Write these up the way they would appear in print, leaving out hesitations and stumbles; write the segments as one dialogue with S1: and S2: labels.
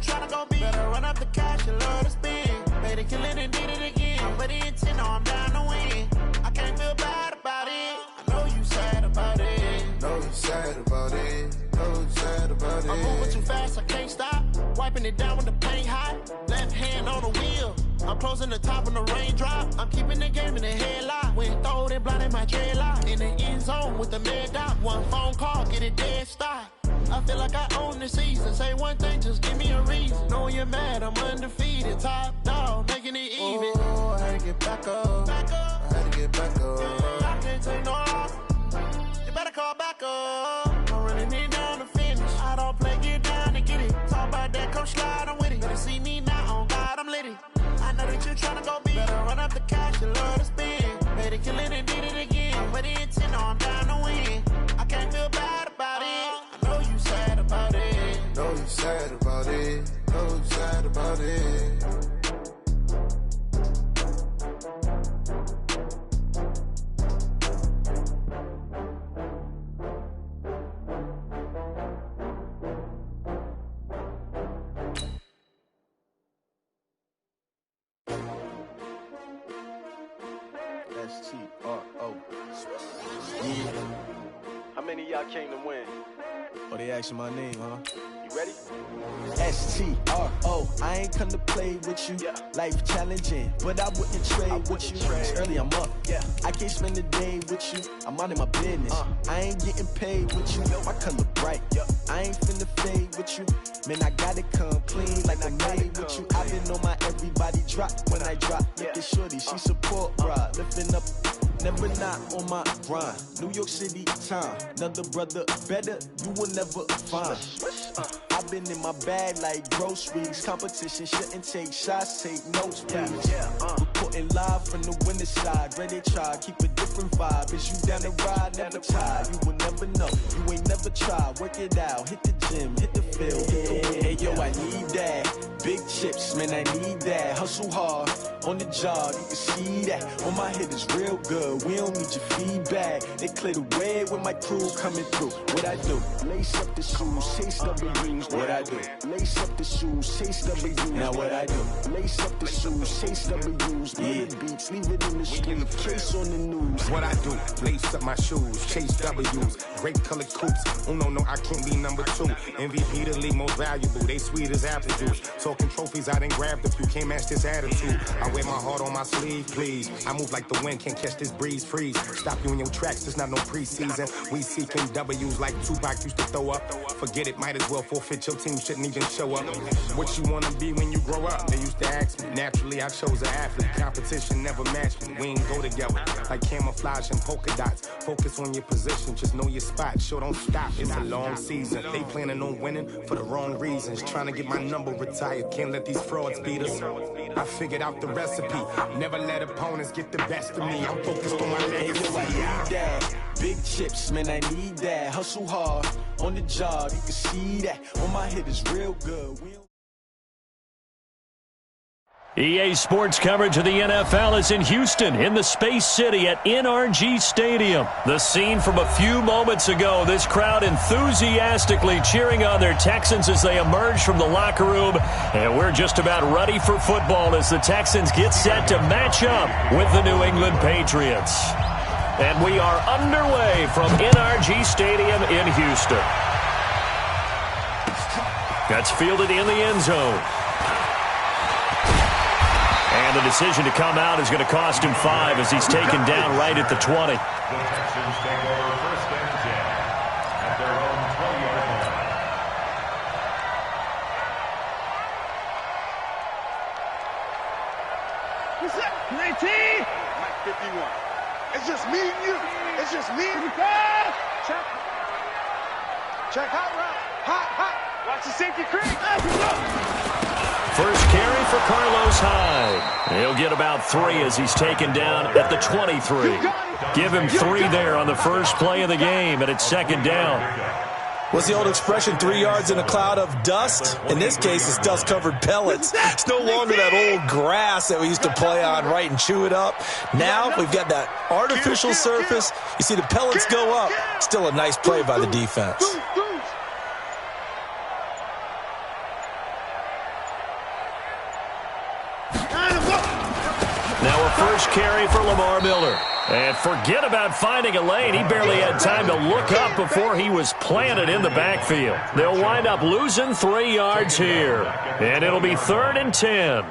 S1: tryna go big. Better run up the cash, you love to spend. Made it, kill it, and did it again. But the intent, no, I'm down to win. I can't feel bad about it. I know you sad about it.
S2: Know you sad about it. Know you sad about it.
S1: I'm moving too fast, I can't stop. Wiping it down with the paint hot. Left hand on the wheel. I'm closing the top when the raindrop. I'm keeping the game in the headlock. When throwed and blinded my dreadlock. In the end zone with the mad dot. One phone call, get it dead stop. I feel like I own the season. Say one thing, just give me a reason. Knowing you're mad, I'm undefeated. Top dog, making it even.
S2: Oh, I had to get back up.
S1: Back up.
S2: I had to get back up.
S1: Yeah, I can't take no loss. You better call back up. I'm running it down to finish. I don't play, get down to get it. Talk about that, come slide, I'm with it. Better see me now, on God, I'm litty. I know that you're tryna go big. Better run up the cash, you love to spend. Made it, kill it, and did it again. But the intent, no, I'm down to win. I can't feel bad about it. I know you sad about it.
S2: Know you sad about it. Know you sad about it.
S3: S-T-R-O. Yeah.
S4: How many of y'all came to win?
S3: Oh, they asking my name, huh?
S4: You ready?
S3: S-T-R-O. I ain't come to play with you.
S4: Yeah.
S3: Life challenging, but I wouldn't trade with you. It's early, I'm up.
S4: Yeah.
S3: I can't spend the day with you. I'm out of my business. I ain't getting paid with you. My color bright. I ain't finna fade with you. Man, I gotta come clean like I made with you. I've been on my everybody drop when I drop. Look at shorty, she support ride. Lifting up, never not on my grind. New York City time. Another brother better, you will never find. I've been in my bag like groceries. Competition shouldn't take shots, take notes, please. Reporting live from the winter side. Ready to try, keep a different vibe. Is you down the ride, never tired. You will never know, you ain't never tried. Work it out, hit the gym, hit the field, hit the wheel. Hey yo, I need that. Big chips, man, I need that. Hustle hard, on the job, you can see that. On my head is real good, we don't need your feedback. They clear the way when my crew coming through. What I do? Lace up the shoes, chase W's. What I do? Lace up the shoes, chase W's. Now what I do? Lace up the shoes, chase W's. Yeah, beats, leave it in the street, case on the news.
S5: What I do? Lace up my shoes, chase W's. Great colored coops. Oh no, I can't be number 2. MVP the league most valuable. They sweet as apple juice. Talking trophies, I done grabbed a few. Can't match this attitude. I wear my heart on my sleeve, please. I move like the wind, can't catch this breeze. Freeze. Stop you in your tracks. There's not no preseason. We seeking W's like Tupac used to throw up. Forget it, might as well forfeit. Your team shouldn't even show up. What you wanna be when you grow up? They used to ask me. Naturally, I chose an athlete. Competition never matched me. We ain't go together like camouflage and polka dots. Focus on your position, just know your spot. Sure, don't stop. It's a long season. They planning on winning for the wrong reasons. Trying to get my number retired. Can't let these frauds beat us. I figured out the recipe. Never let opponents get the best of me. I'm focused on my legacy.
S3: I need that. Big chips, man, I need that. Hustle hard, on the job, you can see that. On my head is real good.
S6: EA Sports coverage of the NFL is in Houston, in the Space City at NRG Stadium. The scene from a few moments ago, this crowd enthusiastically cheering on their Texans as they emerge from the locker room. And we're just about ready for football as the Texans get set to match up with the New England Patriots. And we are underway from NRG Stadium in Houston. That's fielded in the end zone. And the decision to come out is going to cost him 5 as he's taken down right at the 20.
S7: The Texans take over first and 10 at their own 20-yard line.
S8: What's up? 19?
S4: Mike 51.
S8: It's just me and you. It's just me and you. Check. Check hot route. Hot. Watch the safety creep.
S6: First carry for Carlos Hyde. He'll get about 3 as he's taken down at the 23. Give him 3 there on the first play of the game, and it's second down.
S9: What's the old expression, 3 yards in a cloud of dust? In this case, it's dust-covered pellets. It's no longer that old grass that we used to play on, right, and chew it up. Now we've got that artificial surface. You see the pellets go up. Still a nice play by the defense.
S6: first carry for Lamar Miller. And forget about finding a lane. He barely had time to look up before he was planted in the backfield. They'll wind up losing 3 yards here. And it'll be 3rd and 10.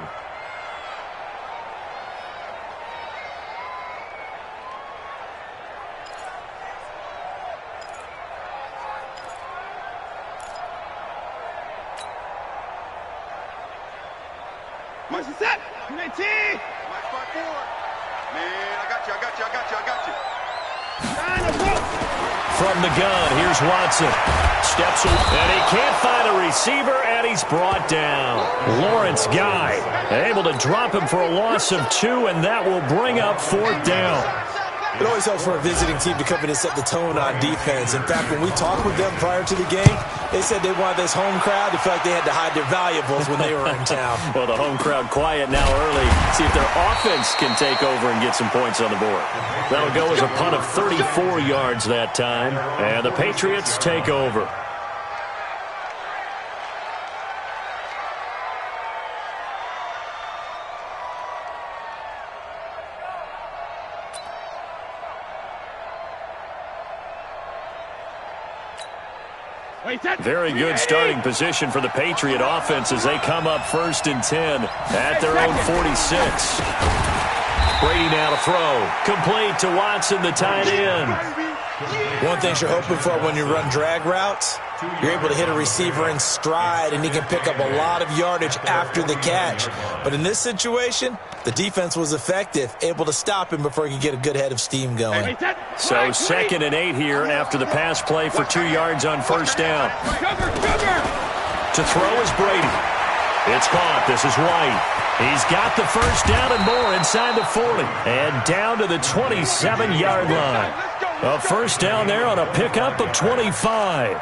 S8: March set. 19.
S4: Man, I got you.
S6: From the gun, here's Watson. Steps and he can't find a receiver, and he's brought down. Lawrence Guy able to drop him for a loss of 2, and that will bring up 4th down.
S9: It always helps for a visiting team to come in and set the tone on defense. In fact, when we talked with them prior to the game, they said they wanted this home crowd to feel like they had to hide their valuables when they were in town.
S6: Well, the home crowd quiet now early. See if their offense can take over and get some points on the board. That'll go as a punt of 34 yards that time, and the Patriots take over. Very good starting position for the Patriot offense as they come up 1st and 10 at their own 46. Brady now to throw. Complete to Watson, the tight end.
S9: One thing you're hoping for when you run drag routes, you're able to hit a receiver in stride, and he can pick up a lot of yardage after the catch. But in this situation, the defense was effective, able to stop him before he could get a good head of steam going.
S6: So 2nd and 8 here after the pass play for 2 yards on 1st down. To throw is Brady. It's caught. This is White. He's got the 1st down and more inside the 40. And down to the 27-yard line. A 1st down there on a pickup of 25.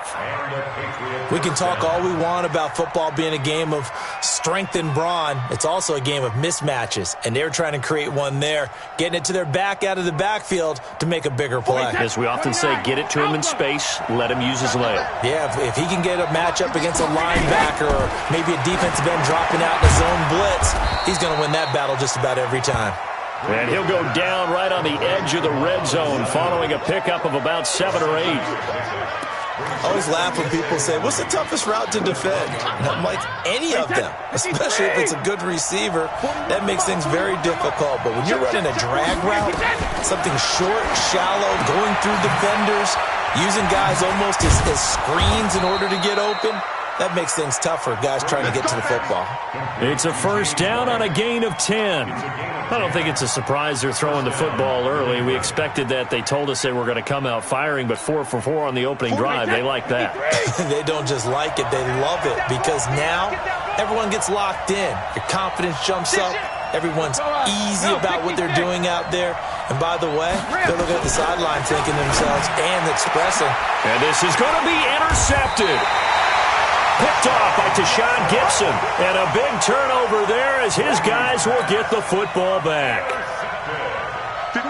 S9: We can talk all we want about football being a game of strength and brawn. It's also a game of mismatches, and they're trying to create one there, getting it to their back out of the backfield to make a bigger play.
S6: As we often say, get it to him in space, let him use his leg.
S9: Yeah, if he can get a matchup against a linebacker or maybe a defensive end dropping out in a zone blitz, he's going to win that battle just about every time.
S6: And he'll go down right on the edge of the red zone following a pickup of about 7 or 8.
S9: I always laugh when people say, what's the toughest route to defend? And I'm like, any of them, especially if it's a good receiver. That makes things very difficult. But when you're running a drag route, something short, shallow, going through defenders, using guys almost as screens in order to get open, that makes things tougher, guys trying to get to the football.
S6: It's a 1st down on a gain of 10. I don't think it's a surprise they're throwing the football early. We expected that. They told us they were going to come out firing, but 4 for 4 on the opening drive. They like that.
S9: They don't just like it, they love it, because now everyone gets locked in. Your confidence jumps up. Everyone's easy about what they're doing out there. And by the way, they're looking at the sideline thinking to themselves and expressing.
S6: And this is going to be intercepted. Picked off by Tashawn Gibson. And a big turnover there as his guys will get the football back.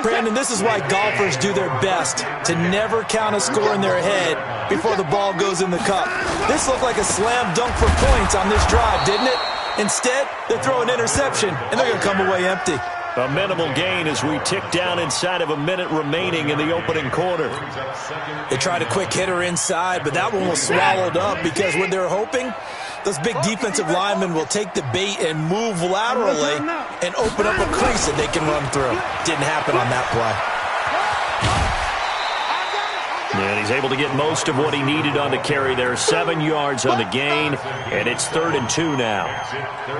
S9: Brandon, this is why golfers do their best to never count a score in their head before the ball goes in the cup. This looked like a slam dunk for points on this drive, didn't it? Instead, they throw an interception, and they're going to come away empty.
S6: A minimal gain as we tick down inside of a minute remaining in the opening quarter.
S9: They tried a quick hitter inside, but that one was swallowed up because what they're hoping, those big defensive linemen will take the bait and move laterally and open up a crease that they can run through. Didn't happen on that play.
S6: And he's able to get most of what he needed on the carry there. 7 yards on the gain, and it's 3rd and 2 now.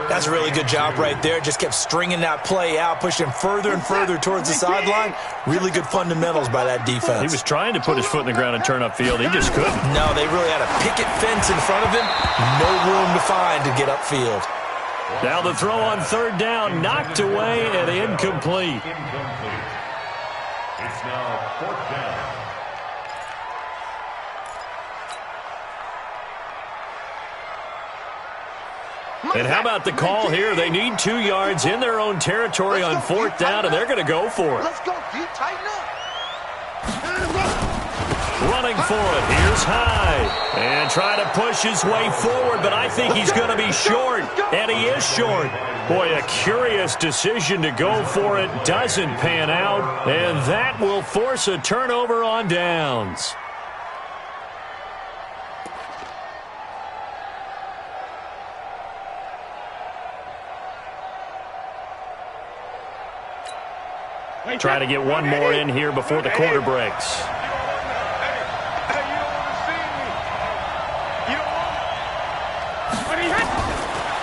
S9: That's a really good job right there. Just kept stringing that play out, pushing further and further towards the sideline. Really good fundamentals by that defense.
S6: He was trying to put his foot in the ground and turn upfield. He just couldn't.
S9: No, they really had a picket fence in front of him. No room to find to get upfield.
S6: Now the throw on 3rd down, knocked away and incomplete.
S7: It's now 4th down.
S6: And how about the call here? They need 2 yards in their own territory on 4th down, and they're going to go for it.
S8: Let's go, Pete. Tighten up.
S6: Running going for it. Here's Hyde. And trying to push his way forward, but I think he's going to be short. And he is short. Boy, a curious decision to go for it. Doesn't pan out. And that will force a turnover on downs. Try to get one more in here before the quarter breaks.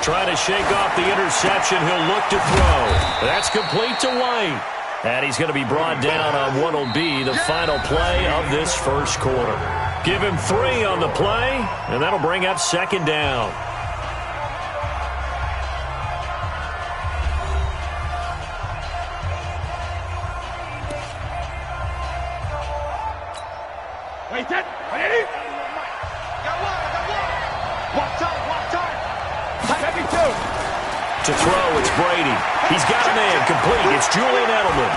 S6: Trying to shake off the interception. He'll look to throw. That's complete to White. And he's going to be brought down on what will be the final play of this first quarter. Give him 3 on the play, and that'll bring up second down.
S8: Wait, that. Ready? Got one. Walk time. Heavy two.
S6: To throw, it's Brady. He's got a man complete. It's Julian Edelman.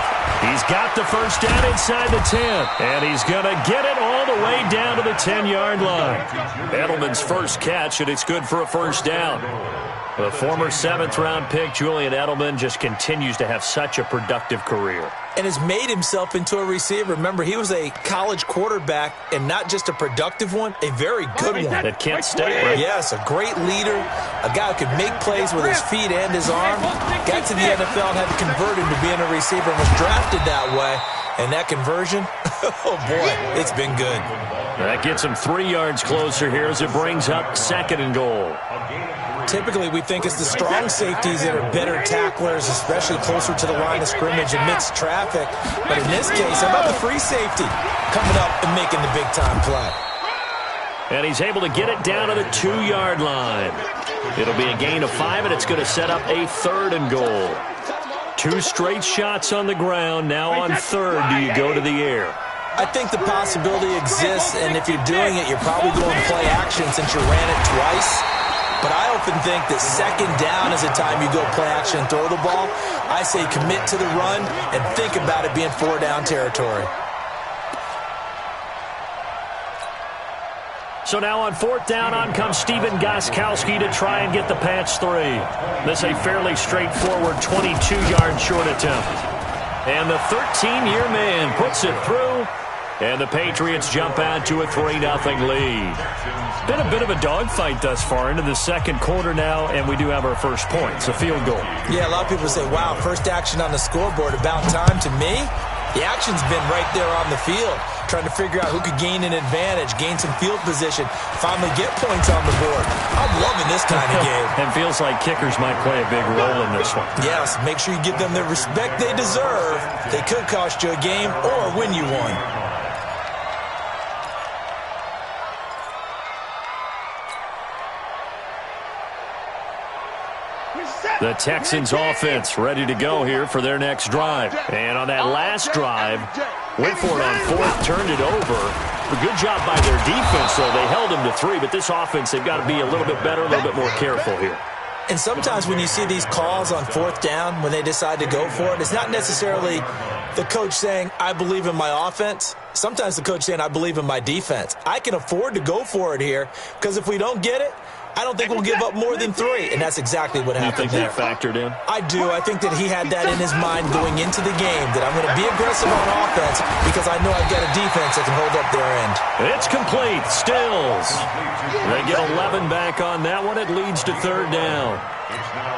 S6: He's got the first down inside the 10. And he's going to get it all the way down to the 10-yard line. Edelman's first catch, and it's good for a first down. The former 7th-round pick, Julian Edelman, just continues to have such a productive career.
S9: And has made himself into a receiver. Remember, he was a college quarterback, and not just a productive one, a very good one.
S6: At Kent State, right?
S9: Yes, a great leader, a guy who could make plays with his feet and his arm. Got to the NFL and had to convert him to being a receiver and was drafted that way. And that conversion, oh boy, it's been good.
S6: That gets him 3 yards closer here as it brings up second and goal.
S9: Typically, we think it's the strong safeties that are better tacklers, especially closer to the line of scrimmage amidst traffic. But in this case, how about the free safety coming up and making the big-time play?
S6: And he's able to get it down to the 2-yard line. It'll be a gain of 5, and it's going to set up a third and goal. 2 straight shots on the ground. Now on third, do you go to the air?
S9: I think the possibility exists, and if you're doing it, you're probably going play action since you ran it twice. But I often think that second down is the time you go play action and throw the ball. I say commit to the run and think about it being 4-down territory.
S6: So now on 4th down, on comes Stephen Gostkowski to try and get the Pats 3. This a fairly straightforward 22-yard short attempt. And the 13-year man puts it through. And the Patriots jump out to a 3-0 lead. Been a bit of a dogfight thus far into the second quarter now, and we do have our first point. It's a field goal.
S9: Yeah, a lot of people say, wow, first action on the scoreboard, about time. To me, the action's been right there on the field, trying to figure out who could gain an advantage, gain some field position, finally get points on the board. I'm loving this kind of game.
S6: And feels like kickers might play a big role in this one.
S9: Yes, make sure you give them the respect they deserve. They could cost you a game or win you one.
S6: The Texans offense ready to go here for their next drive. And on that last drive, went for it on 4th, turned it over. A good job by their defense, though. They held them to 3, but this offense, they've got to be a little bit better, a little bit more careful here.
S9: And sometimes when you see these calls on 4th down, when they decide to go for it, it's not necessarily the coach saying, I believe in my offense. Sometimes the coach saying, I believe in my defense. I can afford to go for it here, because if we don't get it, I don't think we'll give up more than 3, and that's exactly what happened there.
S6: You think that factored in?
S9: I do. I think that he had that in his mind going into the game, that I'm going to be aggressive on offense because I know I've got a defense that can hold up their end.
S6: It's complete. Stills. They get 11 back on that one. It leads to 3rd down.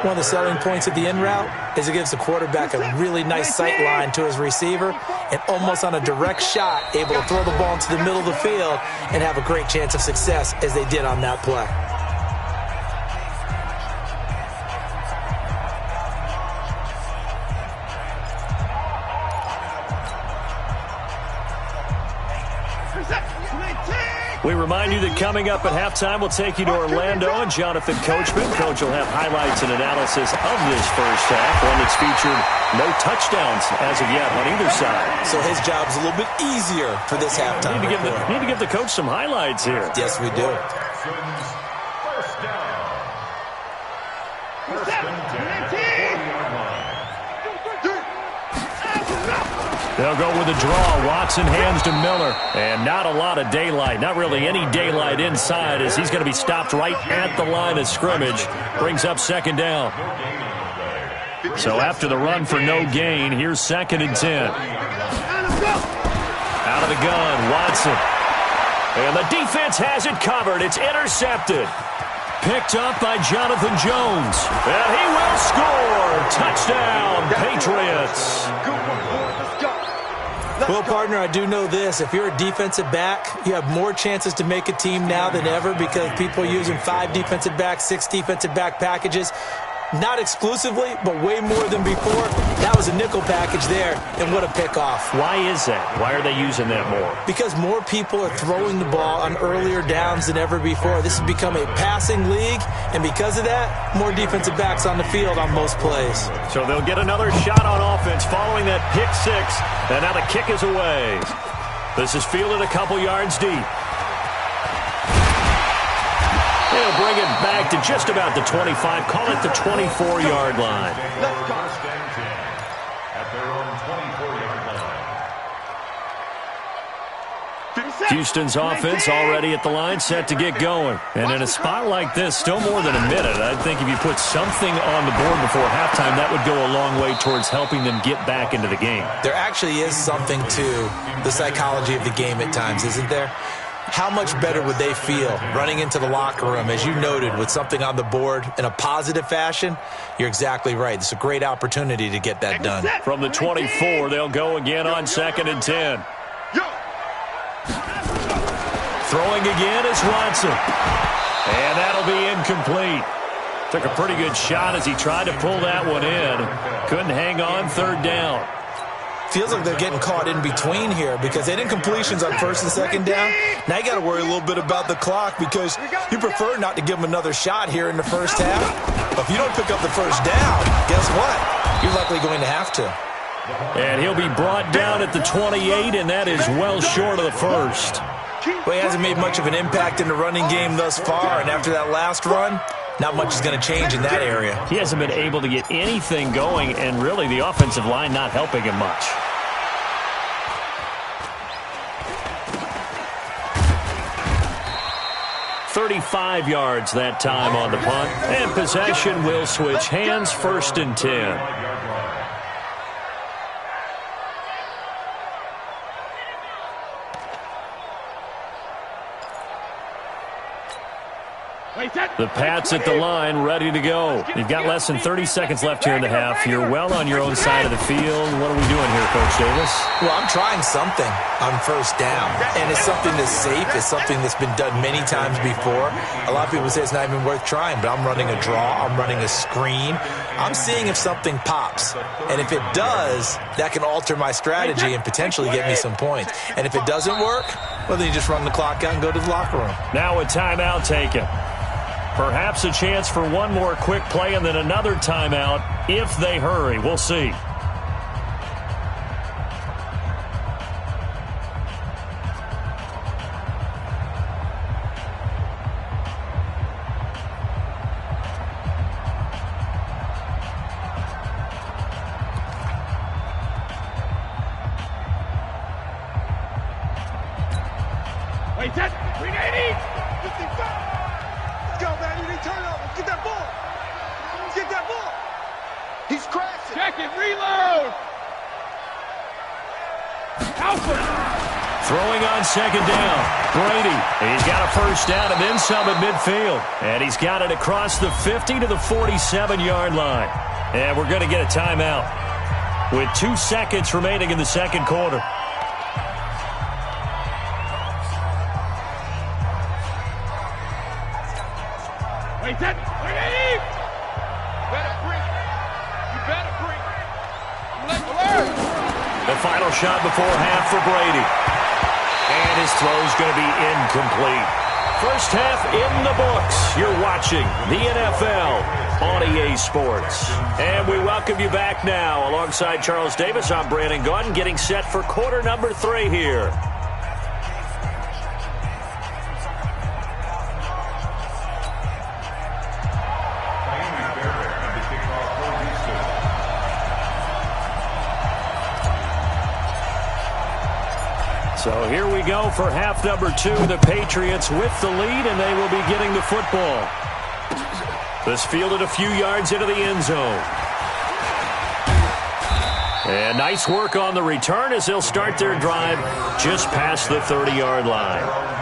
S9: One of the selling points of the in route is it gives the quarterback a really nice sight line to his receiver and almost on a direct shot able to throw the ball into the middle of the field and have a great chance of success as they did on that play.
S6: We remind you that coming up at halftime, we'll take you to Orlando and Jonathan Coachman. Coach will have highlights and analysis of this first half, one that's featured no touchdowns as of yet on either side.
S9: So his job's a little bit easier for this halftime.
S6: Need to give the coach some highlights here.
S9: Yes, we do.
S7: First down. First and 10. 40-yard line.
S6: They'll go with a draw. Watson hands to Miller. And not a lot of daylight. Not really any daylight inside as he's going to be stopped right at the line of scrimmage. Brings up second down. So after the run for no gain, here's 2nd and 10. Out of the gun, Watson. And the defense has it covered. It's intercepted. Picked up by Jonathan Jones. And he will score. Touchdown, Patriots.
S9: Well, partner, I do know this. If you're a defensive back, you have more chances to make a team now than ever because people are using 5 defensive backs, 6 defensive back packages. Not exclusively, but way more than before. That was a nickel package there, and what a pickoff.
S6: Why is that? Why are they using that more?
S9: Because more people are throwing the ball on earlier downs than ever before. This has become a passing league, and because of that, more defensive backs on the field on most plays.
S6: So they'll get another shot on offense following that pick 6, and now the kick is away. This is fielded a couple yards deep. They'll bring it back to just about the 25. Call it the 24-yard line.
S7: First and 10 at their own 24-yard line.
S6: Houston's offense already at the line, set to get going. And in a spot like this, still more than a minute. I think if you put something on the board before halftime, that would go a long way towards helping them get back into the game.
S9: There actually is something to the psychology of the game at times, isn't there? How much better would they feel running into the locker room, as you noted, with something on the board in a positive fashion? You're exactly right. It's a great opportunity to get that done.
S6: From the 24, they'll go again on 2nd and 10. Throwing again is Watson. And that'll be incomplete. Took a pretty good shot as he tried to pull that one in. Couldn't hang on, 3rd down.
S9: Feels like they're getting caught in between here because they did incompletions on 1st and 2nd down. Now you got to worry a little bit about the clock because you prefer not to give them another shot here in the first half. But if you don't pick up the first down, guess what? You're likely going to have to.
S6: And he'll be brought down at the 28, and that is well short of the first.
S9: Well, he hasn't made much of an impact in the running game thus far, and after that last run, not much is going to change in that area.
S6: He hasn't been able to get anything going, and really the offensive line not helping him much. .35 yards that time on the punt, and possession will switch hands, 1st and 10. The Pats at the line, ready to go. You've got less than 30 seconds left here in the half. You're well on your own side of the field. What are we doing here, Coach Davis?
S9: Well, I'm trying something on 1st down, and it's something that's safe. It's something that's been done many times before. A lot of people say it's not even worth trying, but I'm running a draw. I'm running a screen. I'm seeing if something pops, and if it does, that can alter my strategy and potentially get me some points. And if it doesn't work, well, then you just run the clock out and go to the locker room.
S6: Now a timeout taken. Perhaps a chance for one more quick play and then another timeout if they hurry. We'll see.
S8: Wait, that 380! 55! Go, man, you need turnover. Get that ball. Get that ball. He's crashing. Check it, reload. Alfred.
S6: Throwing on 2nd down. Brady. He's got a 1st down and then some at midfield. And he's got it across the 50 to the 47-yard line. And we're going to get a timeout with 2 seconds remaining in the 2nd quarter.
S8: Wait, that 380! Better bring it. You better bring it. Let's learn.
S6: The final shot before half for Brady. And his throw's going to be incomplete. First half in the books. You're watching the NFL on EA Sports. And we welcome you back now. Alongside Charles Davis, I'm Brandon Gaudin, getting set for quarter number 3 here. So here we go for half number 2. The Patriots with the lead, and they will be getting the football. This fielded a few yards into the end zone. And nice work on the return as they'll start their drive just past the 30-yard line.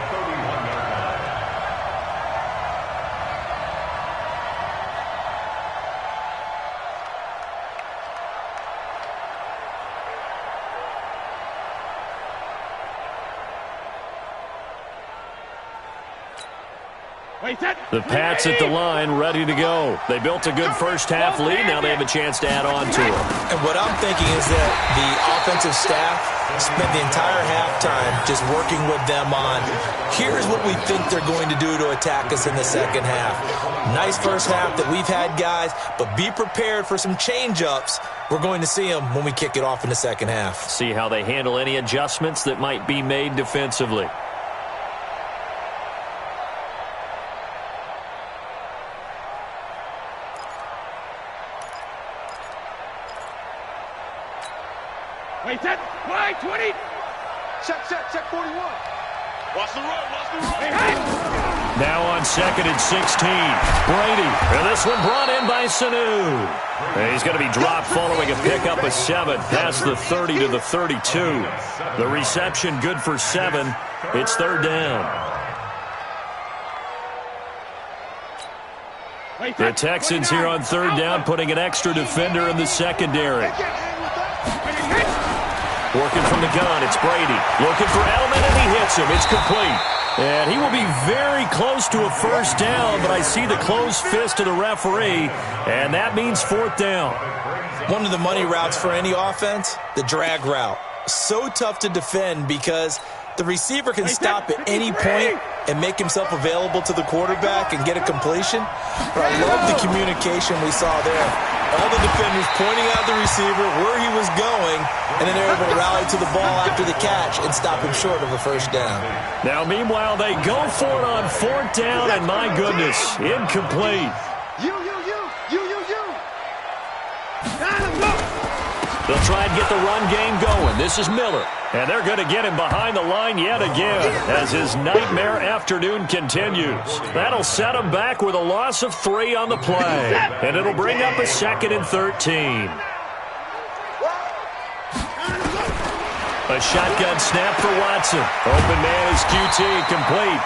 S6: The Pats at the line, ready to go. They built a good first-half lead. Now they have a chance to add on to it.
S9: And what I'm thinking is that the offensive staff spent the entire halftime just working with them on, here's what we think they're going to do to attack us in the second half. Nice first half that we've had, guys, but be prepared for some change-ups. We're going to see them when we kick it off in the second half.
S6: See how they handle any adjustments that might be made defensively.
S8: Wait, set, wide, 20. Check 41. Watch the run. Hey.
S6: Now on second and 16, Brady. And this one brought in by Sanu. He's going to be dropped following a pickup of 7 past the 30 to the 32. The reception good for 7. It's third down. The Texans here on third down putting an extra defender in the secondary. Working from the gun, it's Brady. Looking for Edelman, and he hits him. It's complete. And he will be very close to a first down, but I see the closed fist of the referee, and that means fourth down.
S9: One of the money routes for any offense, the drag route. So tough to defend because the receiver can stop at any point and make himself available to the quarterback and get a completion. But I love the communication we saw there. All the defenders pointing out the receiver, where he was going, and then they're able to rally to the ball after the catch and stop him short of a first down.
S6: Now, meanwhile, they go for it on fourth down, and my goodness, incomplete.
S8: You.
S6: They'll try and get the run game going. This is Miller. And they're going to get him behind the line yet again as his nightmare afternoon continues. That'll set him back with a loss of 3 on the play. And it'll bring up a second and 13. A shotgun snap for Watson. Open man is QT, complete.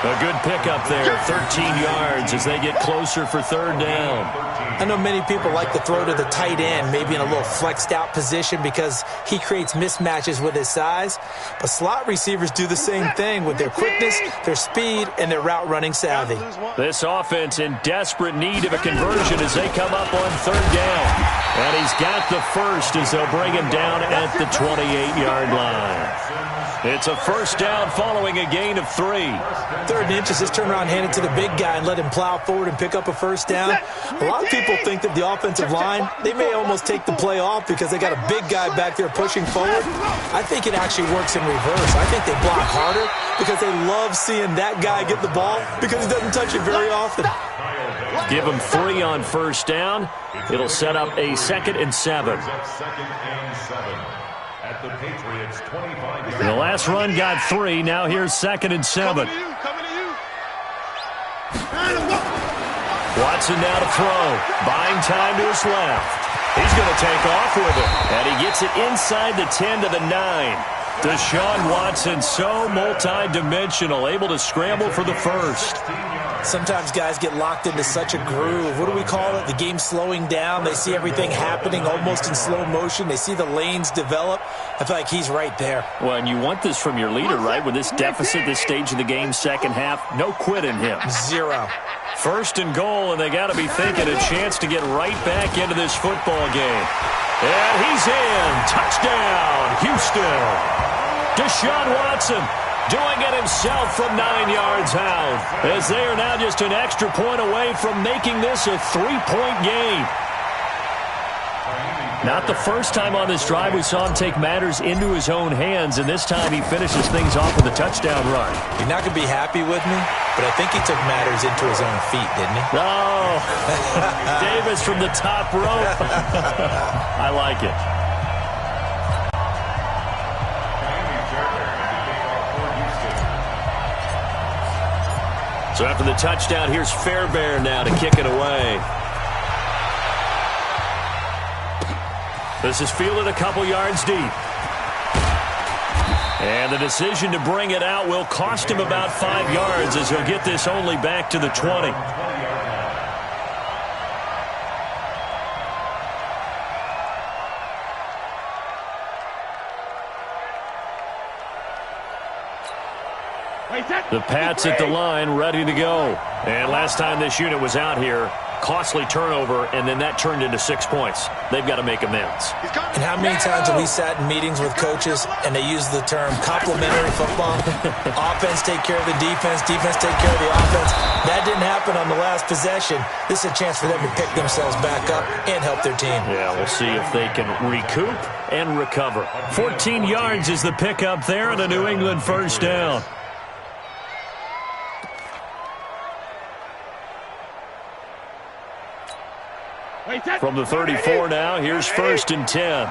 S6: A good pickup there, 13 yards as they get closer for third down.
S9: I know many people like to throw to the tight end, maybe in a little flexed out position because he creates mismatches with his size. But slot receivers do the same thing with their quickness, their speed, and their route running savvy.
S6: This offense in desperate need of a conversion as they come up on third down. And he's got the first as they'll bring him down at the 28-yard line. It's a first down following a gain of 3.
S9: Third and inches, just turn around, hand it to the big guy, and let him plow forward and pick up a first down. A lot of people think that the offensive line, they may almost take the play off because they got a big guy back there pushing forward. I think it actually works in reverse. I think they block harder because they love seeing that guy get the ball because he doesn't touch it very often.
S6: Give him 3 on first down. It'll set up a second and 7.
S7: At the Patriots 25.
S6: The last run got 3. Now here's second and 7. Watson now to throw. Buying time to his left. He's going to take off with it. And he gets it inside the 10 to the 9. Deshaun Watson, so multi-dimensional, able to scramble for the first.
S9: Sometimes guys get locked into such a groove. What do we call it? The game's slowing down. They see everything happening almost in slow motion. They see the lanes develop. I feel like he's right there.
S6: Well, and you want this from your leader, right? With this deficit, this stage of the game, second half, no quit in him.
S9: 0.
S6: First and goal, and they got to be thinking a chance to get right back into this football game. And he's in. Touchdown, Houston. Deshaun Watson doing it himself from 9 yards out, as they are now just an extra point away from making this a 3-point game. Not the first time on this drive we saw him take matters into his own hands, and this time he finishes things off with a touchdown run.
S9: You're not going to be happy with me, but I think he took matters into his own feet, didn't he?
S6: Oh, Davis from the top rope. I like it. So after the touchdown, here's Fairbairn now to kick it away. This is fielded a couple yards deep. And the decision to bring it out will cost him about 5 yards as he'll get this only back to the 20. The Pats at the line, ready to go. And last time this unit was out here, costly turnover, and then that turned into 6 points. They've got to make amends.
S9: And how many times have we sat in meetings with coaches and they use the term complementary football? Offense take care of the defense, defense take care of the offense. That didn't happen on the last possession. This is a chance for them to pick themselves back up and help their team.
S6: Yeah, we'll see if they can recoup and recover. 14 yards is the pickup there and a New England first down. From the 34 now, here's 1st and 10.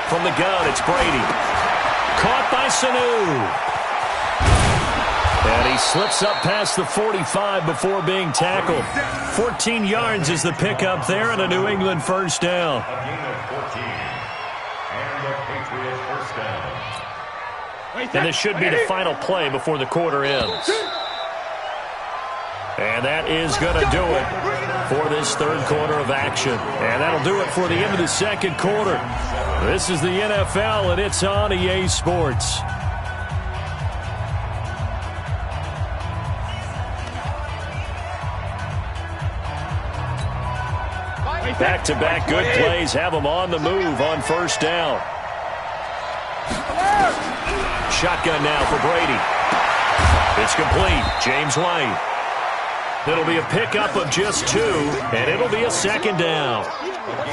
S6: From the gun, it's Brady. Caught by Sanu. And he slips up past the 45 before being tackled. 14 yards is the pickup there and a New England first down.
S7: A gain of 14. And the Patriot first down.
S6: And this should be the final play before the quarter ends. And that is going to do it for this third quarter of action. And that'll do it for the end of the second quarter. This is the NFL, and it's on EA Sports. Back-to-back good plays have them on the move on first down. Shotgun now for Brady. It's complete. James White. It'll be a pickup of just 2, and it'll be a second down.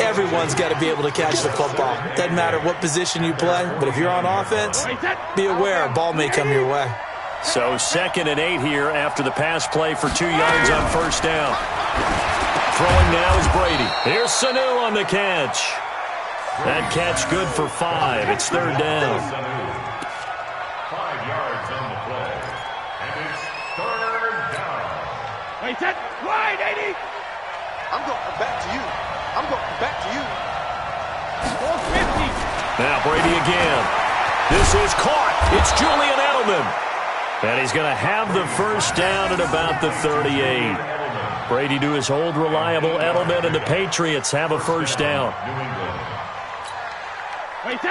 S9: Everyone's got to be able to catch the football. Doesn't matter what position you play, but if you're on offense, be aware a ball may come your way.
S6: So 2nd and 8 here after the pass play for 2 yards on first down. Throwing now is Brady. Here's Sanu on the catch. That catch good for 5. It's 3rd down.
S7: 5 yards on the play. And it's 3rd down.
S8: Wide, 80. I'm going back to you. I'm going back to you. 450.
S6: Now Brady again. This is caught. It's Julian Edelman. And he's going to have the first down at about the 38. Brady to his old reliable Edelman, and the Patriots have a first down.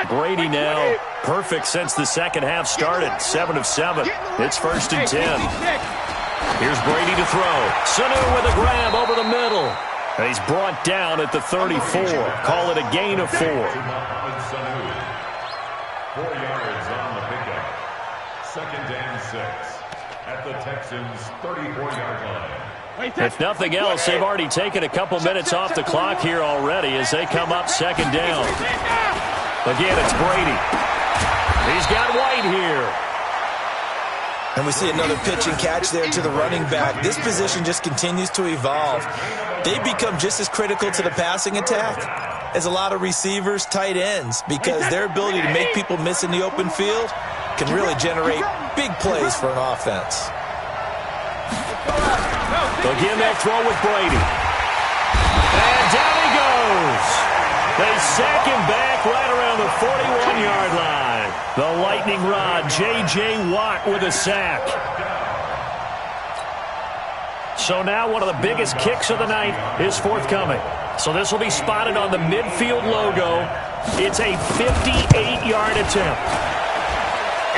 S6: Brady now perfect since the second half started. 7 of 7. It's 1st and 10. Here's Brady to throw. Sanu with a grab over the middle. And he's brought down at the 34. Call it a gain of 4.
S7: 4 yards on the pickup. 2nd and 6 at the Texans' 34-yard line.
S6: If nothing else, they've already taken a couple minutes off the clock here already as they come up 2nd down. Again, it's Brady. He's got White here.
S9: And we see another pitch and catch there to the running back. This position just continues to evolve. They become just as critical to the passing attack as a lot of receivers, tight ends, because their ability to make people miss in the open field can really generate big plays for an offense.
S6: Again, they'll throw with Brady. And down he goes. They sack him back right around the 41-yard line. The lightning rod, J.J. Watt with a sack. So now one of the biggest kicks of the night is forthcoming. So this will be spotted on the midfield logo. It's a 58-yard attempt.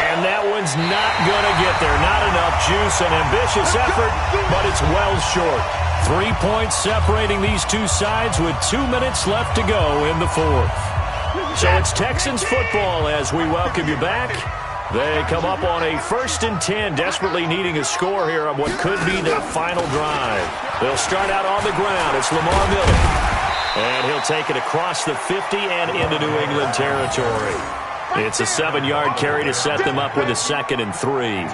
S6: And that one's not going to get there. Not enough juice, an ambitious effort, but it's well short. 3 points separating these two sides with 2 minutes left to go in the fourth. So it's Texans football as we welcome you back. They come up on a 1st and 10, desperately needing a score here on what could be their final drive. They'll start out on the ground. It's Lamar Miller. And he'll take it across the 50 and into New England territory. It's a 7-yard carry to set them up with a 2nd and 3.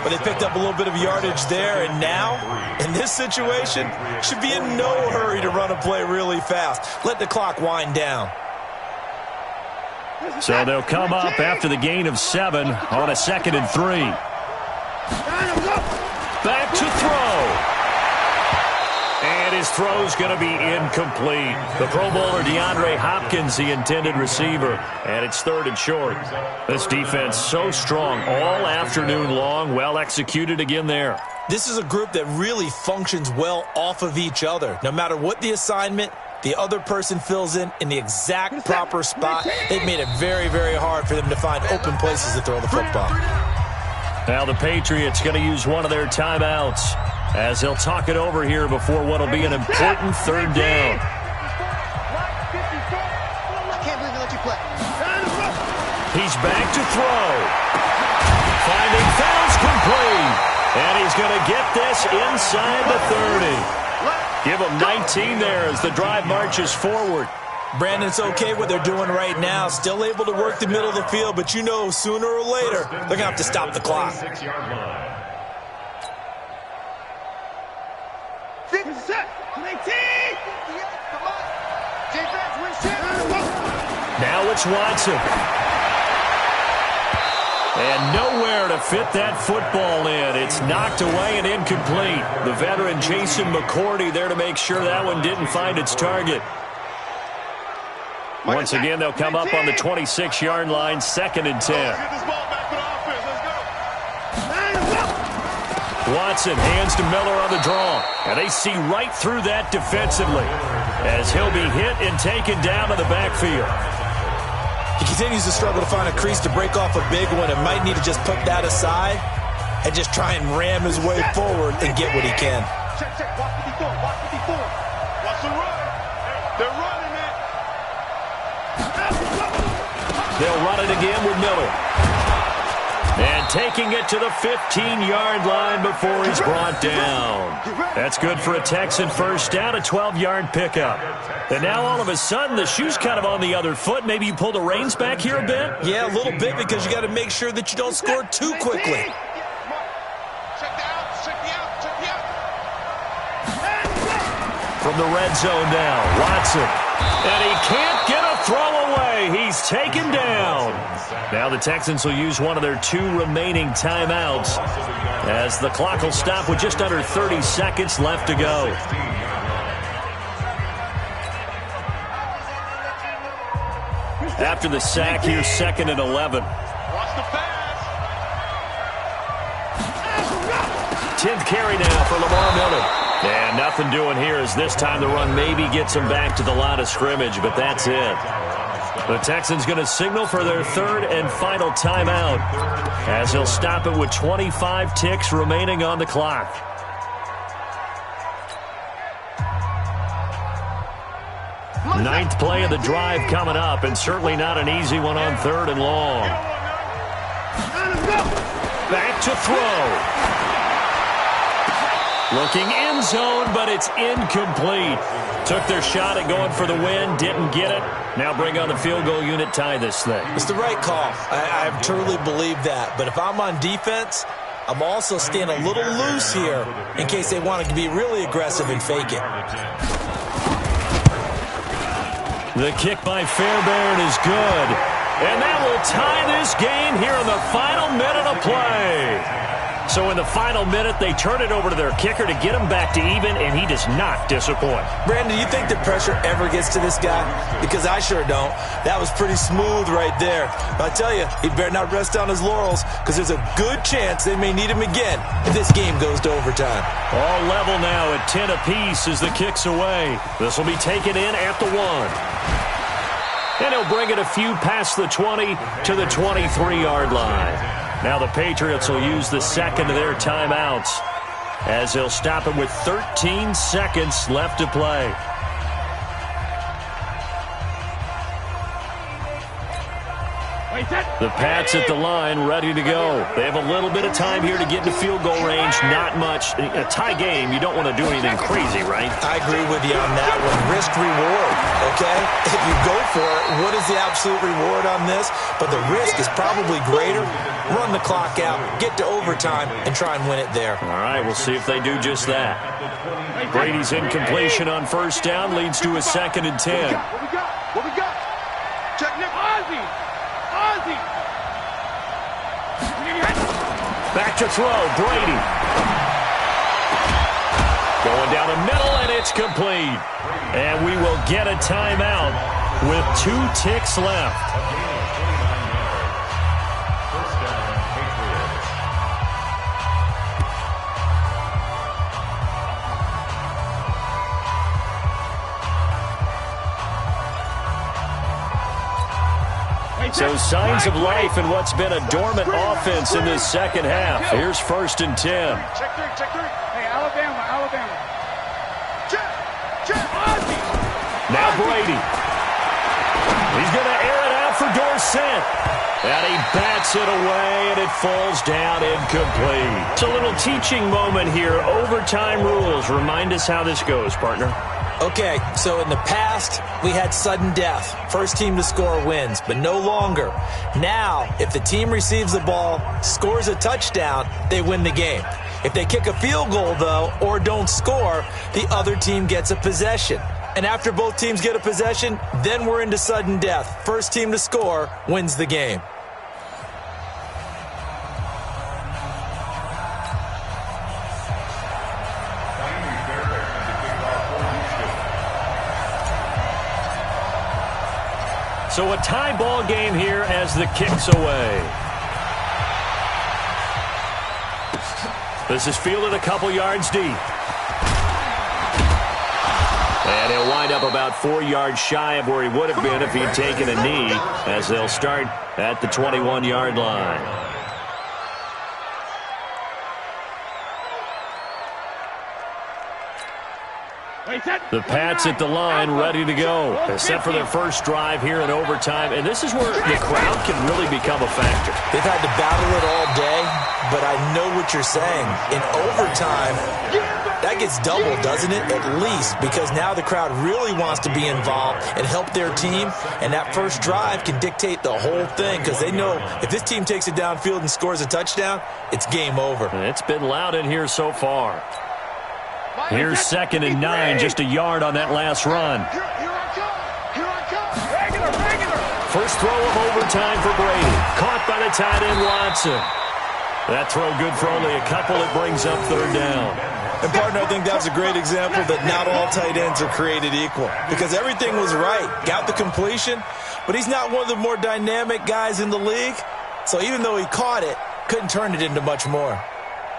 S9: But they picked up a little bit of yardage there, and now, in this situation, should be in no hurry to run a play really fast. Let the clock wind down.
S6: So they'll come up after the gain of 7 on a 2nd and 3. Back to throw. And his throw's going to be incomplete. The Pro Bowler DeAndre Hopkins, the intended receiver. And it's 3rd and short. This defense so strong all afternoon long. Well executed again there.
S9: This is a group that really functions well off of each other. No matter what the assignment, the other person fills in the exact proper spot. They've made it very, very hard for them to find open places to throw the football.
S6: Now the Patriots going to use one of their timeouts as they'll talk it over here before what will be an important 3rd down.
S8: I can't believe they let you play.
S6: He's back to throw. Finding Fouls complete. And he's going to get this inside the 30. Give him 19 there as the drive marches forward.
S9: Brandon, it's okay what they're doing right now. Still able to work the middle of the field, but you know sooner or later they're going to have to stop the clock.
S8: 57, 19. Come on. Defense,
S6: now it's Watson. And nowhere to fit that football in. It's knocked away and incomplete. The veteran Jason McCourty there to make sure that one didn't find its target. Once again, they'll come up on the 26-yard line, 2nd and 10. Watson hands to Miller on the draw. And they see right through that defensively as he'll be hit and taken down to the backfield.
S9: He continues to struggle to find a crease to break off a big one and might need to just put that aside and just try and ram his way forward and get what he can.
S8: Check. Watch 54. Watch 54. Watch the run. They're running it.
S6: They'll run it again with Miller. And taking it to the 15-yard line before he's brought down. That's good for a Texan first down, a 12-yard pickup. And now all of a sudden the shoe's kind of on the other foot. Maybe you pull the reins back here a bit?
S9: Yeah, a little bit because you got to make sure that you don't score too quickly.
S6: From the red zone now, Watson. And he can't get a throw away. He's taken down. Now the Texans will use one of their 2 remaining timeouts as the clock will stop with just under 30 seconds left to go. After the sack, here's 2nd and 11. 10th carry now for Lamar Miller. And nothing doing here as this time the run maybe gets him back to the line of scrimmage, but that's it. The Texans going to signal for their 3rd and final timeout as he'll stop it with 25 ticks remaining on the clock. Ninth play of the drive coming up, and certainly not an easy one on 3rd and long. Back to throw. Looking end zone, but it's incomplete. Took their shot at going for the win, didn't get it. Now bring on the field goal unit, tie this thing.
S9: It's the right call. I truly believe that. But if I'm on defense, I'm also staying a little loose here in case they want to be really aggressive and fake it.
S6: The kick by Fairbairn is good. And that will tie this game here in the final minute of play. So in the final minute, they turn it over to their kicker to get him back to even, and he does not disappoint.
S9: Brandon, do you think the pressure ever gets to this guy? Because I sure don't. That was pretty smooth right there. But I tell you, he better not rest on his laurels because there's a good chance they may need him again if this game goes to overtime.
S6: All level now at 10 apiece as the kick's away. This will be taken in at the 1. And he'll bring it a few past the 20 to the 23-yard line. Now the Patriots will use the 2nd of their timeouts as they'll stop it with 13 seconds left to play. The Pats at the line, ready to go. They have a little bit of time here to get into field goal range. Not much. A tie game, you don't want to do anything crazy, right?
S9: I agree with you on that one. Risk reward, okay? If you go for it, what is the absolute reward on this? But the risk is probably greater. Run the clock out, get to overtime, and try and win it there.
S6: All right, we'll see if they do just that. Brady's incompletion on first down leads to a 2nd and 10.
S8: What we got? Check Nick. Ozzy.
S6: Back to throw, Brady. Going down the middle, and it's complete. And we will get a timeout with 2 ticks left. So signs of life in what's been a dormant offense in this second half. Here's 1st and 10.
S8: Check 3. Hey, Alabama.
S6: Now Brady. He's going to air it out for Dorsett. And he bats it away, and it falls down incomplete. It's a little teaching moment here. Overtime rules. Remind us how this goes, partner.
S9: Okay, so in the past, we had sudden death. First team to score wins, but no longer. Now, if the team receives the ball, scores a touchdown, they win the game. If they kick a field goal, though, or don't score, the other team gets a possession. And after both teams get a possession, then we're into sudden death. First team to score wins the game.
S6: So a tie ball game here as the kick's away. This is fielded a couple yards deep. And he'll wind up about 4 yards shy of where he would have been if he'd taken a knee, as they'll start at the 21-yard line. The Pats at the line, ready to go. Set for their first drive here in overtime. And this is where the crowd can really become a factor.
S9: They've had to battle it all day, but I know what you're saying. In overtime, that gets doubled, doesn't it? At least, because now the crowd really wants to be involved and help their team. And that first drive can dictate the whole thing, because they know if this team takes it downfield and scores a touchdown, it's game over.
S6: It's been loud in here so far. Here's 2nd and 9, just a yard on that last run. First throw of overtime for Brady. Caught by the tight end, Watson. That throw good for only a couple. It brings up 3rd down.
S9: And, partner, I think that's a great example that not all tight ends are created equal, because everything was right. Got the completion, but he's not one of the more dynamic guys in the league. So even though he caught it, couldn't turn it into much more.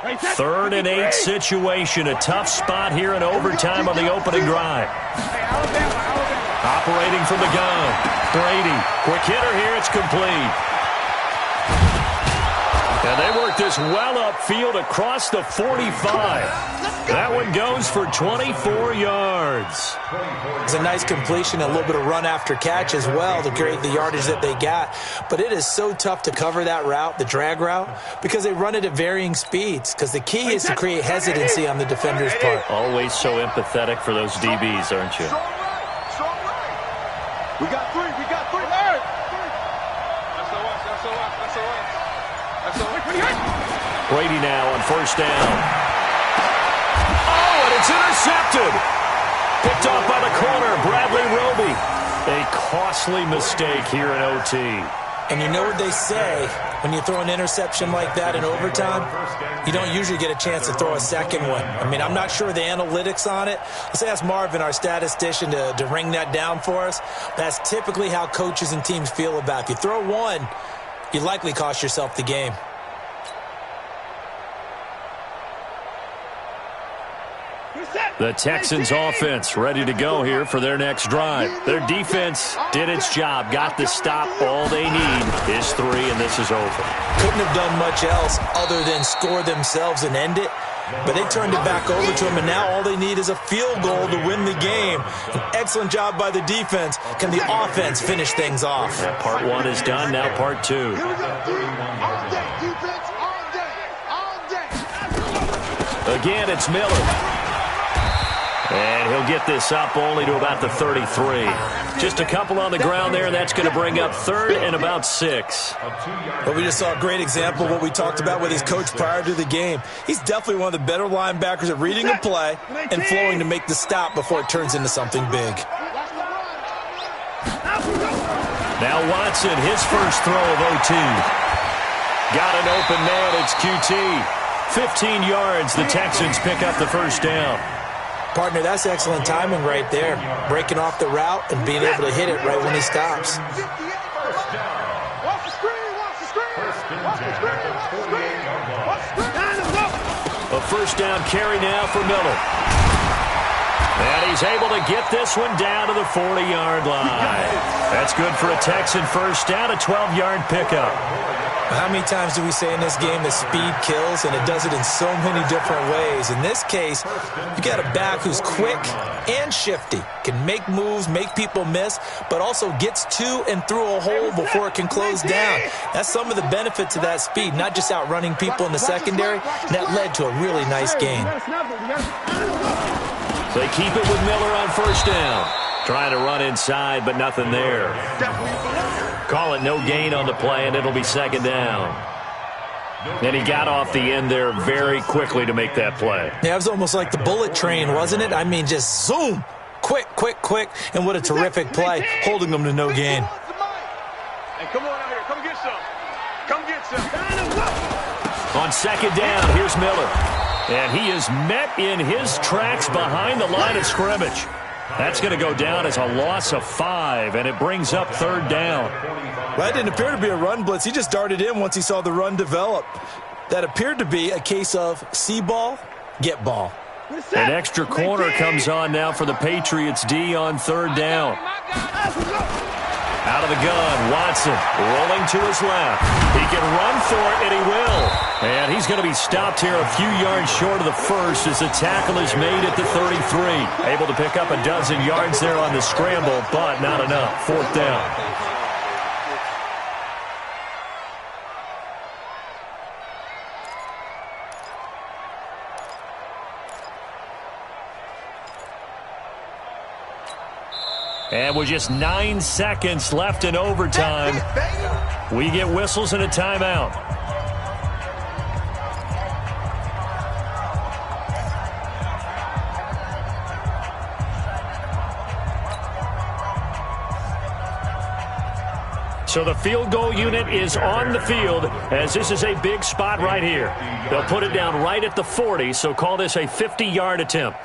S6: 3rd and 8 situation. A tough spot here in overtime on the opening drive. Operating from the gun. Brady. Quick hitter here. It's complete. And they work this well upfield across the 45. That one goes for 24 yards.
S9: It's a nice completion, a little bit of run after catch as well to create the yardage that they got. But it is so tough to cover that route, the drag route, because they run it at varying speeds. Because the key is to create hesitancy on the defender's part.
S6: Always so empathetic for those DBs, aren't you?
S8: We got 3.
S6: Brady now on 1st down. Oh, and it's intercepted. Picked off by the corner, Bradley Roby. A costly mistake here in OT.
S9: And you know what they say, when you throw an interception like that in overtime, you don't usually get a chance to throw a second one. I mean, I'm not sure the analytics on it. Let's ask Marvin, our statistician, to ring that down for us. That's typically how coaches and teams feel about it. If you throw one, you likely cost yourself the game.
S6: The Texans offense ready to go here for their next drive. Their defense did its job, got the stop. All they need is 3, and this is over.
S9: Couldn't have done much else other than score themselves and end it. But they turned it back over to them, and now all they need is a field goal to win the game. An excellent job by the defense. Can the offense finish things off?
S6: Yeah, part 1 is done, now part 2.
S8: Here we go, all day, defense, all day.
S6: Again, it's Miller. And he'll get this up only to about the 33. Just a couple on the ground there, and that's going to bring up 3rd and about 6.
S9: But we just saw a great example of what we talked about with his coach prior to the game. He's definitely one of the better linebackers at reading a play and flowing to make the stop before it turns into something big.
S6: Now Watson, his first throw of OT. Got an open man. It's QT. 15 yards. The Texans pick up the first down.
S9: Partner, that's excellent timing right there. Breaking off the route and being able to hit it right when he stops.
S6: A first down carry now for Miller. And he's able to get this one down to the 40-yard line. That's good for a Texan first down, a 12-yard pickup.
S9: How many times do we say in this game that speed kills, and it does it in so many different ways? In this case, you got a back who's quick and shifty, can make moves, make people miss, but also gets to and through a hole before it can close down. That's some of the benefits of that speed, not just outrunning people in the secondary, and that led to a really nice gain.
S6: They keep it with Miller on first down. Trying to run inside, but nothing there. Call it no gain on the play, and it'll be second down. And he got off the end there very quickly to make that play.
S9: Yeah, it was almost like the bullet train, wasn't it? I mean, just zoom. Quick, quick, quick. And what a terrific play, holding them to no gain.
S8: Hey, come on out here. Come get some. Come get some.
S6: On second down, here's Miller. And he is met in his tracks behind the line of scrimmage. That's going to go down as a loss of 5, and it brings up third down.
S9: That didn't appear to be a run blitz. He just darted in once he saw the run develop. That appeared to be a case of see ball, get ball.
S6: An extra corner comes on now for the Patriots D on third down. Out of the gun, Watson rolling to his left. He can run for it, and he will. And he's going to be stopped here a few yards short of the first as the tackle is made at the 33. Able to pick up a dozen yards there on the scramble, but not enough. Fourth down. And with just 9 seconds left in overtime, we get whistles and a timeout. So the field goal unit is on the field as this is a big spot right here. They'll put it down right at the 40, so call this a 50-yard attempt.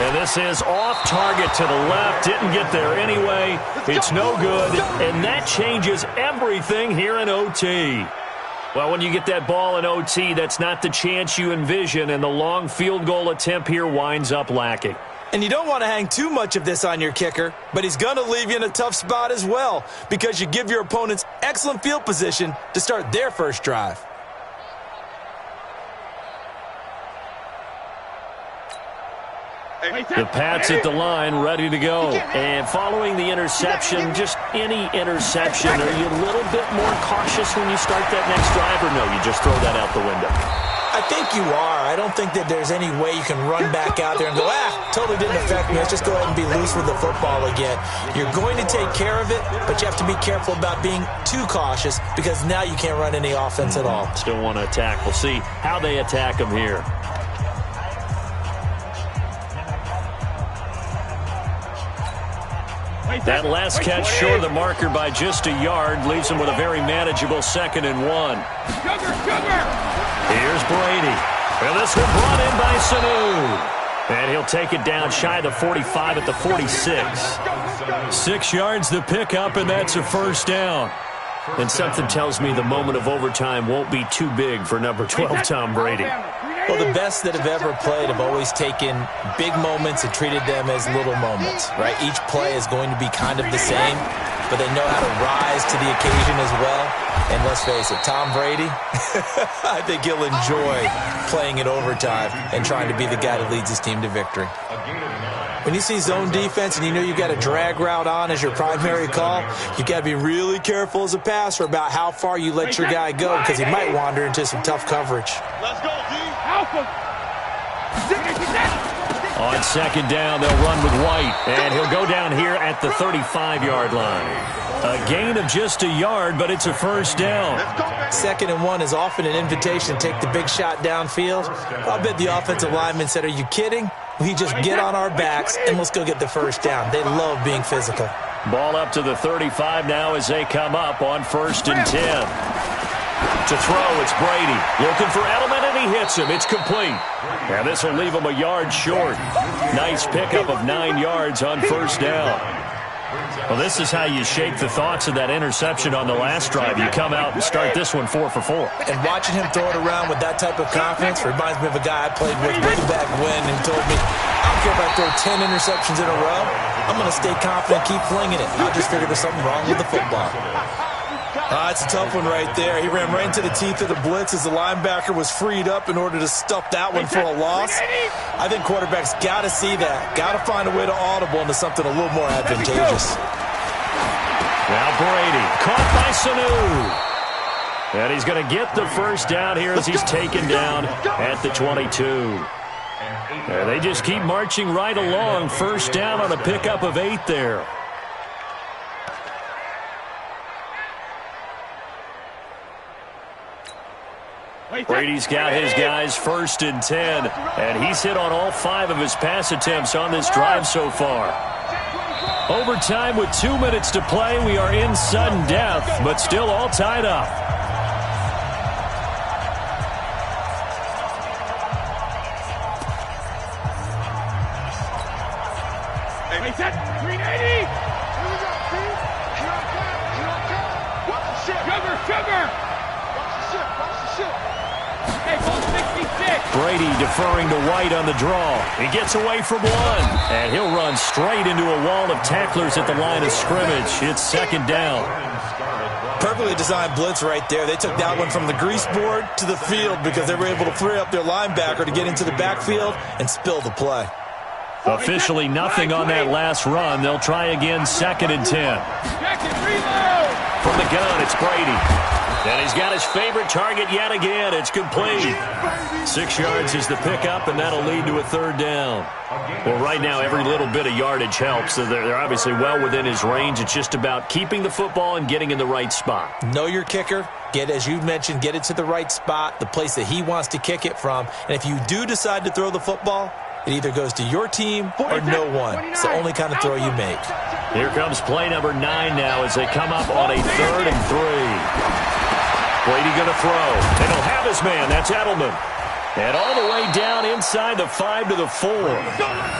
S6: And this is off target to the left. Didn't get there anyway. It's no good. And that changes everything here in OT. Well, when you get that ball in OT, that's not the chance you envision, and the long field goal attempt here winds up lacking.
S9: And you don't want to hang too much of this on your kicker, but he's going to leave you in a tough spot as well because you give your opponents excellent field position to start their first drive.
S6: The Pats at the line, ready to go. And following the interception, just any interception, are you a little bit more cautious when you start that next drive, or no, you just throw that out the window?
S9: I think you are. I don't think that there's any way you can run back out there and go, totally didn't affect me. Let's just go ahead and be loose with the football again. You're going to take care of it, but you have to be careful about being too cautious because now you can't run any offense at all.
S6: Still want to attack. We'll see how they attack them here. That last catch short of the marker by just a yard leaves him with a very manageable 2nd and 1. Here's Brady. Well, this one brought in by Sanu. And he'll take it down shy of the 45 at the 46. 6 yards the pickup, and that's a first down. And something tells me the moment of overtime won't be too big for number 12, Tom Brady.
S9: Well, the best that have ever played have always taken big moments and treated them as little moments, right? Each play is going to be kind of the same, but they know how to rise to the occasion as well. And let's face it, Tom Brady, I think he'll enjoy playing in overtime and trying to be the guy that leads his team to victory. When you see zone defense and you know you got a drag route on as your primary call, you got to be really careful as a passer about how far you let your guy go because he might wander into some tough coverage.
S8: Let's go, D. Alpha.
S6: On second down, they'll run with White, and he'll go down here at the 35-yard line. A gain of just a yard, but it's a first down.
S9: 2nd and 1 is often an invitation to take the big shot downfield. I'll bet the offensive lineman said, are you kidding? We just get on our backs and let's go get the first down. They love being physical.
S6: Ball up to the 35 now as they come up on 1st and 10. To throw, it's Brady. Looking for Edelman, and he hits him. It's complete. And this will leave him a yard short. Nice pickup of 9 yards on 1st down. Well, this is how you shake the thoughts of that interception on the last drive. You come out and start this one 4 for 4.
S9: And watching him throw it around with that type of confidence reminds me of a guy I played with way back when who told me, I don't care if I throw 10 interceptions in a row. I'm going to stay confident, keep flinging it. I'll just figure there's something wrong with the football. It's a tough one right there. He ran right into the teeth of the blitz as the linebacker was freed up in order to stuff that one for a loss. I think quarterbacks got to see that. Got to find a way to audible into something a little more advantageous.
S6: Now Brady, caught by Sanu. And he's going to get the first down here as he's taken down at the 22. And they just keep marching right along. First down on a pickup of 8 there. Brady's got his guys 1st and 10, and he's hit on all 5 of his pass attempts on this drive so far. Overtime with 2 minutes to play. We are in sudden death, but still all tied up.
S8: Hey, set, 380. Sugar.
S6: Brady deferring to White on the draw. He gets away from one, and he'll run straight into a wall of tacklers at the line of scrimmage. It's 2nd down.
S9: Perfectly designed blitz right there. They took that one from the grease board to the field because they were able to free up their linebacker to get into the backfield and spill the play.
S6: Officially nothing on that last run. They'll try again 2nd and 10. From the gun, it's Brady. And he's got his favorite target yet again. It's complete. 6 yards is the pickup, and that'll lead to a 3rd down. Well, right now, every little bit of yardage helps. So they're obviously well within his range. It's just about keeping the football and getting in the right spot.
S9: Know your kicker. As you mentioned, get it to the right spot, the place that he wants to kick it from. And if you do decide to throw the football, it either goes to your team or no one. It's the only kind of throw you make.
S6: Here comes play number 9 now as they come up on a 3rd and 3. Brady going to throw. They don't have his man. That's Edelman. And all the way down inside the 5 to the 4.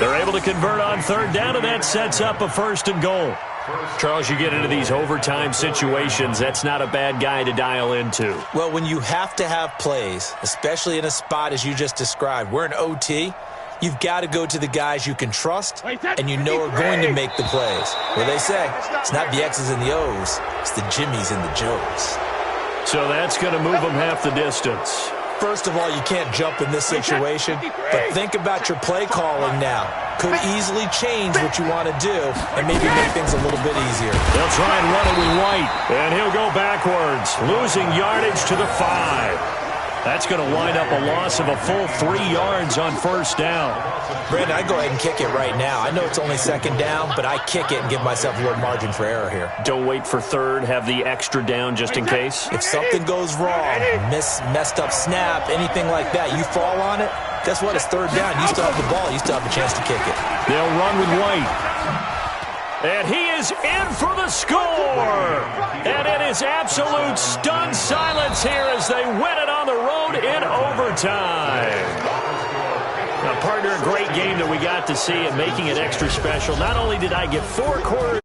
S6: They're able to convert on 3rd down, and that sets up a 1st and goal. Charles, you get into these overtime situations, that's not a bad guy to dial into.
S9: Well, when you have to have plays, especially in a spot as you just described, we're in OT, you've got to go to the guys you can trust and you know are going to make the plays. Well, they say it's not the X's and the O's, it's the Jimmies and the Joes.
S6: So that's going to move them half the distance.
S9: First of all, you can't jump in this situation, but think about your play calling now. Could easily change what you want to do and maybe make things a little bit easier.
S6: They'll try and run it with White, and he'll go backwards, losing yardage to the 5. That's going to wind up a loss of a full 3 yards on 1st down.
S9: Brandon, I'd go ahead and kick it right now. I know it's only 2nd down, but I kick it and give myself a little margin for error here.
S6: Don't wait for 3rd, have the extra down just in case.
S9: If something goes wrong, messed up snap, anything like that, you fall on it, guess what? It's 3rd down. You still have the ball. You still have a chance to kick it.
S6: They'll run with White. And he is in for the score. And it is absolute stunned silence here as they win it on the road in overtime. Now, partner, a great game that we got to see and making it extra special. Not only did I get 4 quarters.